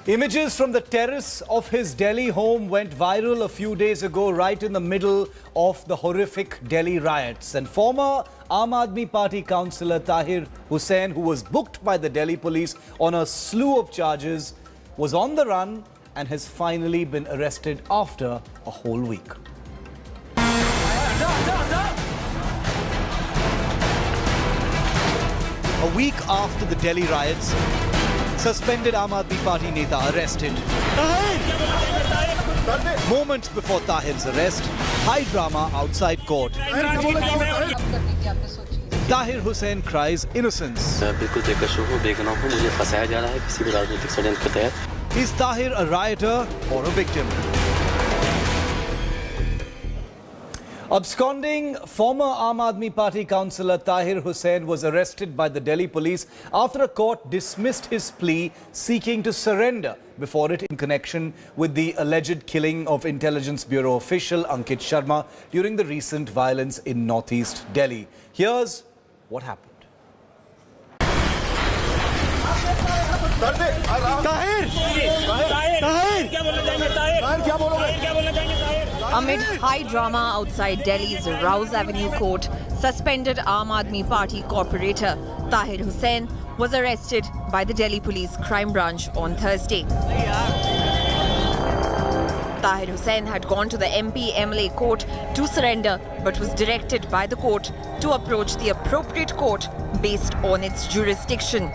Images from the terrace of his Delhi home went viral a few days ago, right in the middle of the horrific Delhi riots. And former Aam Aadmi Party councillor Tahir Hussain, who was booked by the Delhi police on a slew of charges, was on the run and has finally been arrested after a whole week. A week after the Delhi riots, suspended Aam Aadmi Party Neta arrested. Moments before Tahir's arrest, high drama outside court. Tahir Hussain cries innocence. Is Tahir a rioter or a victim? Absconding former Aam Aadmi Party councillor Tahir Hussain was arrested by the Delhi police after a court dismissed his plea seeking to surrender before it in connection with the alleged killing of Intelligence Bureau official Ankit Sharma during the recent violence in northeast Delhi. Here's what happened. Amid high drama outside Delhi's Rouse Avenue court, suspended Aam Aadmi Party corporator Tahir Hussain was arrested by the Delhi Police Crime Branch on Thursday. Tahir Hussain had gone to the MP-MLA court to surrender but was directed by the court to approach the appropriate court based on its jurisdiction.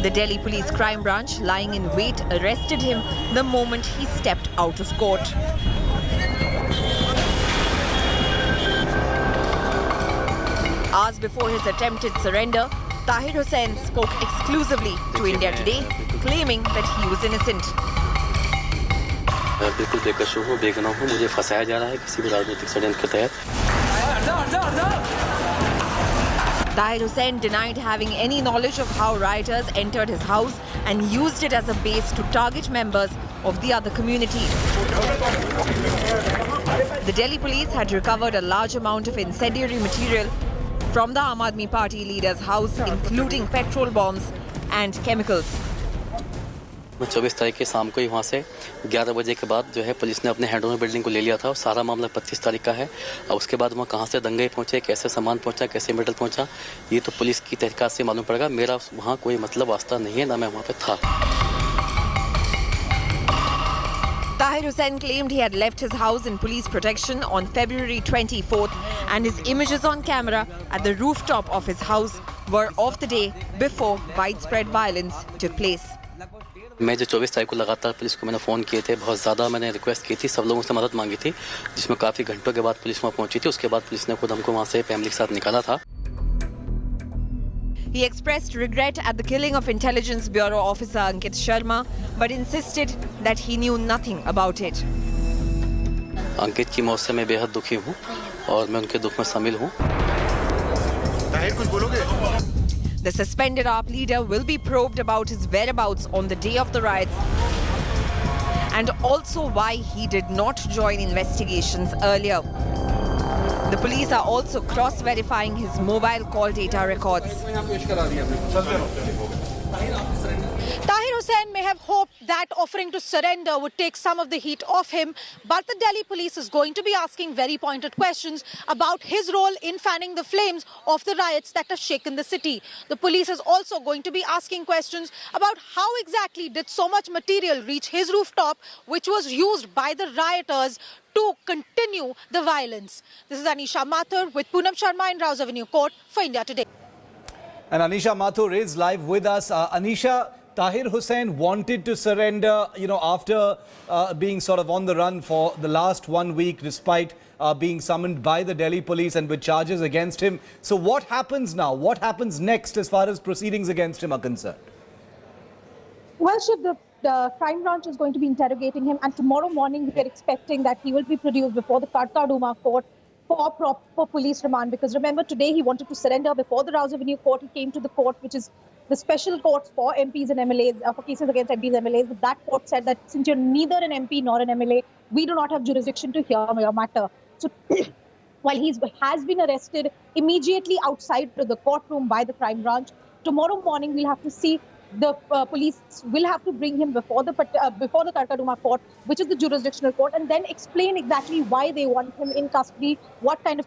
The Delhi Police Crime Branch, lying in wait, arrested him the moment he stepped out of court. Hours before his attempted surrender, Tahir Hussain spoke exclusively to India Today, claiming that he was innocent. बिल्कुल बेकसूर हूँ, बेगुनाह हूँ, मुझे फंसाया जा रहा है किसी भी राजनीतिक षड्यंत्र के तहत। Tahir Hussain denied having any knowledge of how rioters entered his house and used it as a base to target members of the other community. The Delhi police had recovered a large amount of incendiary material from the Aam Aadmi Party leader's house, including petrol bombs and chemicals. मैं 24 तारीख के शाम को ही वहाँ से 11 बजे के बाद जो है पुलिस ने अपने हैंडओवर बिल्डिंग को ले लिया था और सारा मामला 25 तारीख का है और उसके बाद वहाँ कहाँ से दंगे पहुँचे, कैसे सामान पहुँचा, कैसे मेटल पहुँचा, ये तो पुलिस की तहकीकात से मालूम पड़ेगा। मेरा वहाँ कोई मतलब वास्ता नहीं है, ना मैं वहाँ पे था। Tahir Hussain claimed he had left his house in police protection on February 24th and his images on camera at the rooftop of his house were of the day before widespread violence took place. मैं जो 24 तारीख को लगातार police को मैंने phone किए थे, बहुत ज़्यादा मैंने रिक्वेस्ट की थी, सब लोगों से मदद मांगी थी, जिसमें काफ़ी घंटों के बाद पुलिस वहाँ पहुंची थी। उसके बाद पुलिस ने खुद हमको वहाँ से फैमिली के साथ निकाला था। He expressed regret at the killing of Intelligence Bureau officer Ankit Sharma, but insisted that he knew nothing about it. अंकित की मौत से मैं बेहद दुखी हूँ और मैं उनके दुख में शामिल हूँ। ताहिर कुछ बोलोगे? The suspended AAP leader will be probed about his whereabouts on the day of the riots and also why he did not join investigations earlier. The police are also cross-verifying his mobile call data records. Tahir Hussain may have hoped that offering to surrender would take some of the heat off him, but the Delhi police is going to be asking very pointed questions about his role in fanning the flames of the riots that have shaken the city. The police is also going to be asking questions about how exactly did so much material reach his rooftop, which was used by the rioters to continue the violence. This is Anisha Mathur with Poonam Sharma in Rouse Avenue Court for India Today. And Anisha Mathur is live with us. Anisha, Tahir Hussain wanted to surrender, after being sort of on the run for the last 1 week, despite being summoned by the Delhi police and with charges against him. So what happens now? What happens next as far as proceedings against him are concerned? Well, Shiv, the crime branch is going to be interrogating him, and tomorrow morning we are expecting that he will be produced before the Karkaduma court for proper police remand. Because remember, today he wanted to surrender before the Rouse Avenue court. He came to the court, which is the special court for MPs and MLAs, for cases against MPs and MLAs. But that court said that since you're neither an MP nor an MLA, we do not have jurisdiction to hear your matter. So while he has been arrested immediately outside the courtroom by the crime branch, tomorrow morning we'll have to see the police will have to bring him before the Karkaduma court, which is the jurisdictional court, and then explain exactly why they want him in custody, what line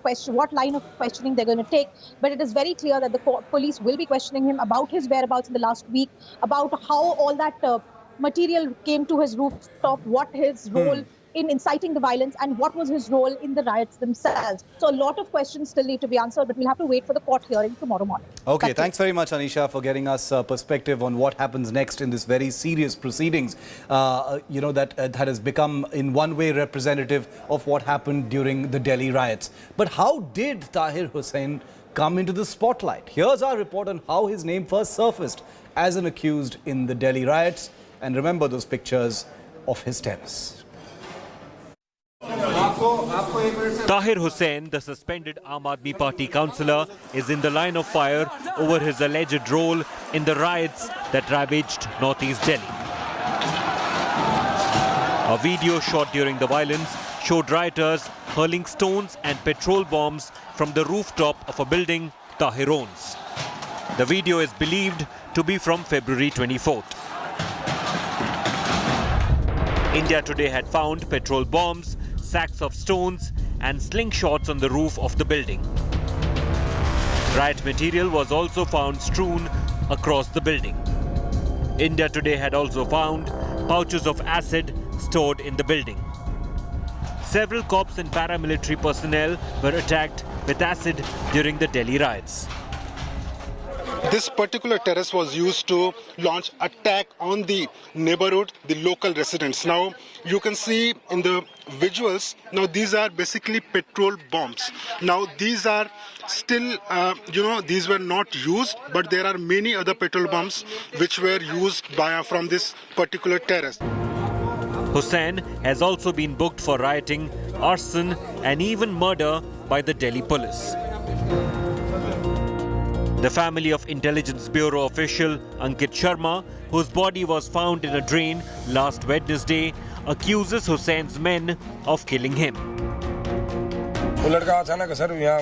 of questioning they're going to take. But it is very clear that the police will be questioning him about his whereabouts in the last week, about how all that material came to his rooftop, what his role in inciting the violence, and what was his role in the riots themselves. So a lot of questions still need to be answered, but we'll have to wait for the court hearing tomorrow morning. Okay, thanks very much, Anisha, for getting us perspective on what happens next in this very serious proceedings, that has become in one way representative of what happened during the Delhi riots. But how did Tahir Hussain come into the spotlight? Here's our report on how his name first surfaced as an accused in the Delhi riots. And remember those pictures of his terrace. Tahir Hussain, the suspended Aam Aadmi Party councillor, is in the line of fire over his alleged role in the riots that ravaged northeast Delhi. A video shot during the violence showed rioters hurling stones and petrol bombs from the rooftop of a building Tahir owns. The video is believed to be from February 24th. India Today had found petrol bombs, sacks of stones and slingshots on the roof of the building. Riot material was also found strewn across the building. India Today had also found pouches of acid stored in the building. Several cops and paramilitary personnel were attacked with acid during the Delhi riots. This particular terrace was used to launch attack on the neighborhood, the local residents. Now, you can see in the visuals, now these are basically petrol bombs. Now, these are still, these were not used, but there are many other petrol bombs which were used from this particular terrace. Hussain has also been booked for rioting, arson and even murder by the Delhi police. The family of Intelligence Bureau official Ankit Sharma, whose body was found in a drain last Wednesday, accuses Hussain's men of killing him. वो लड़का अचानक sir यहाँ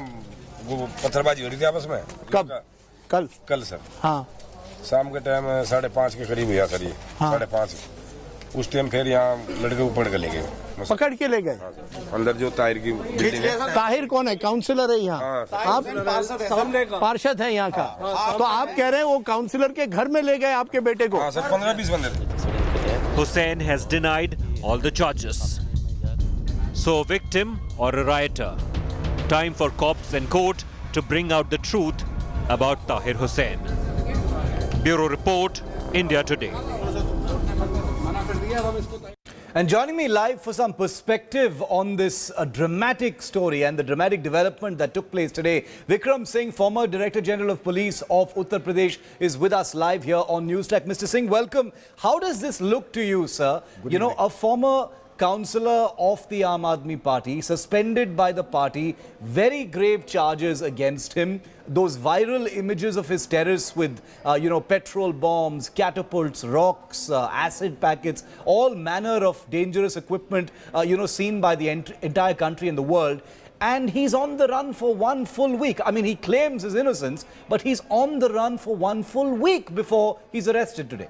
पत्थरबाजी हो रही थी आपस में कब कल सर हाँ शाम के टाइम 5:30 के करीब हुआ सर ये 5:30 उस टाइम फिर यहाँ लड़के को पकड़ के ले गए पकड़ के ले गए अंदर जो ताहिर की बिल्डिंग है ताहिर कौन है काउंसलर है यहाँ आप पार्षद है यहाँ का तो आप कह रहे हैं वो काउंसलर के घर में ले गए आपके बेटे को हाँ सर 15-20 बंदे थे Hussain has denied all the charges. So, victim or a rioter? Time for cops and court to bring out the truth about Tahir Hussain. Bureau Report, India Today. And joining me live for some perspective on this dramatic story and the dramatic development that took place today, Vikram Singh, former Director General of Police of Uttar Pradesh, is with us live here on Newstrack. Mr. Singh, welcome. How does this look to you, sir? You know, a former councillor of the Aam Aadmi Party, suspended by the party, very grave charges against him. Those viral images of his terrace with, petrol bombs, catapults, rocks, acid packets, all manner of dangerous equipment, seen by the entire country and the world. And he's on the run for one full week. I mean, he claims his innocence, but he's on the run for one full week before he's arrested today.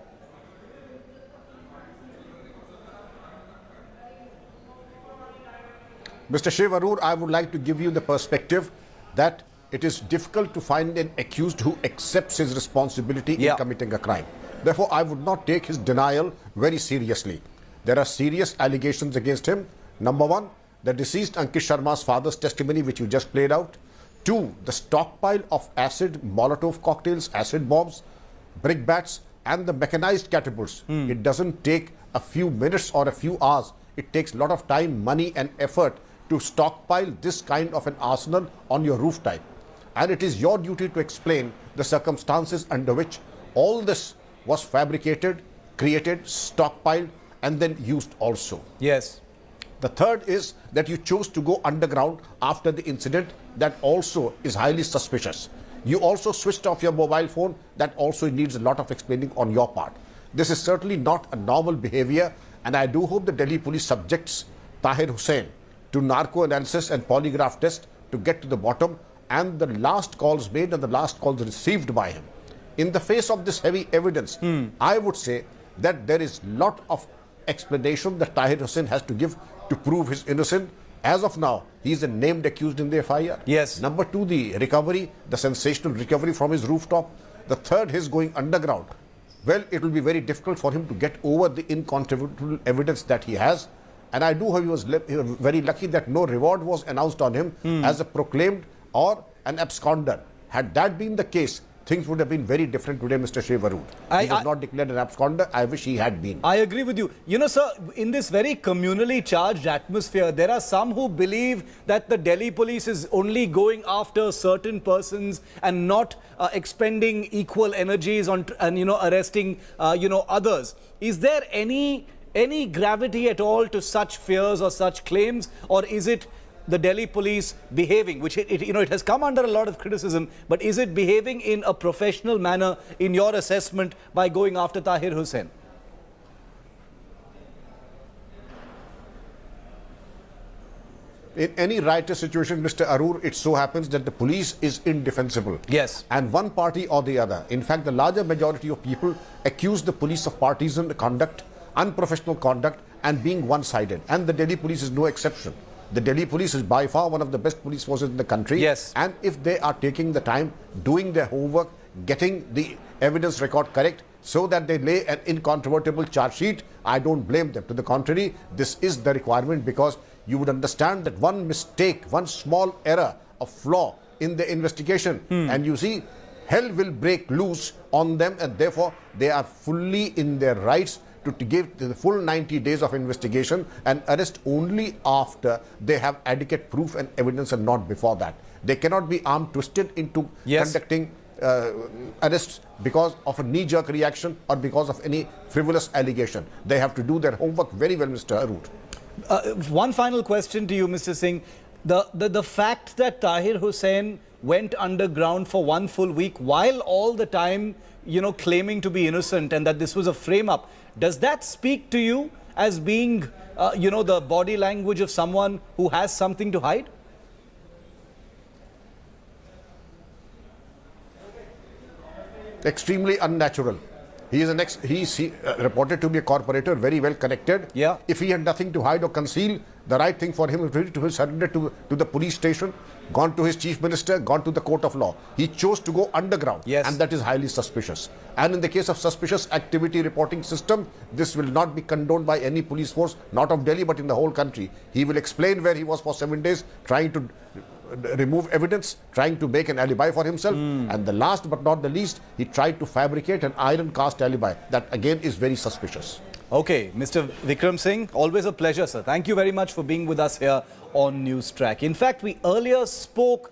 Mr. Shiv Arur, I would like to give you the perspective that it is difficult to find an accused who accepts his responsibility in committing a crime. Therefore, I would not take his denial very seriously. There are serious allegations against him. Number one, the deceased Ankit Sharma's father's testimony, which you just played out. Two, the stockpile of acid, Molotov cocktails, acid bombs, brickbats, and the mechanized catapults. It doesn't take a few minutes or a few hours. It takes a lot of time, money, and effort to stockpile this kind of an arsenal on your roof type. And it is your duty to explain the circumstances under which all this was fabricated, created, stockpiled, and then used also. Yes. The third is that you chose to go underground after the incident. That also is highly suspicious. You also switched off your mobile phone. That also needs a lot of explaining on your part. This is certainly not a normal behavior, and I do hope the Delhi police subjects Tahir Hussain to narco analysis and polygraph test to get to the bottom, and the last calls made and the last calls received by him In the face of this heavy evidence, I would say that there is lot of explanation that Tahir Hussain has to give to prove his innocence. As of now, he is a named accused in the FIR. Yes. Number two, the recovery, the sensational recovery from his rooftop. The third, his going underground. Well, it will be very difficult for him to get over the incontrovertible evidence that he has. And I do hope he was very lucky that no reward was announced on him as a proclaimed or an absconder. Had that been the case, things would have been very different today, Mr. Shevarud. He was not declared an absconder. I wish he had been. I agree with you. You know, sir, in this very communally charged atmosphere, there are some who believe that the Delhi police is only going after certain persons and not expending equal energies on and, you know, arresting, others. Is there any gravity at all to such fears or such claims, or is it the Delhi police behaving, which it has come under a lot of criticism, but is it behaving in a professional manner in your assessment by going after Tahir Hussain? In any riotous situation, Mr. Arur, it so happens that the police is indefensible. Yes. And one party or the other. In fact, the larger majority of people accuse the police of partisan conduct, unprofessional conduct, and being one-sided. And the Delhi police is no exception. The Delhi police is by far one of the best police forces in the country. Yes. And if they are taking the time, doing their homework, getting the evidence record correct, so that they lay an incontrovertible charge sheet, I don't blame them. To the contrary, this is the requirement, because you would understand that one mistake, one small error, a flaw in the investigation, and you see, hell will break loose on them, and therefore they are fully in their rights to give the full 90 days of investigation and arrest only after they have adequate proof and evidence, and not before that. They cannot be arm twisted into conducting arrests because of a knee-jerk reaction or because of any frivolous allegation. They have to do their homework very well, Mr. Arut. One final question to you, Mr. Singh. The fact that Tahir Hussain went underground for 1 full week while all the time, claiming to be innocent, and that this was a frame-up, does that speak to you as being, the body language of someone who has something to hide? Extremely unnatural. He is reported to be a corporator, very well connected. Yeah. If he had nothing to hide or conceal, the right thing for him was really to surrender to the police station, gone to his chief minister, gone to the court of law. He chose to go underground. Yes. And that is highly suspicious. And in the case of suspicious activity reporting system, this will not be condoned by any police force, not of Delhi, but in the whole country. He will explain where he was for 7 days, trying to remove evidence, trying to make an alibi for himself, and the last but not the least, he tried to fabricate an iron cast alibi. That again is very suspicious. Okay, Mr. Vikram Singh, always a pleasure, sir. Thank you very much for being with us here on Newstrack. In fact, we earlier spoke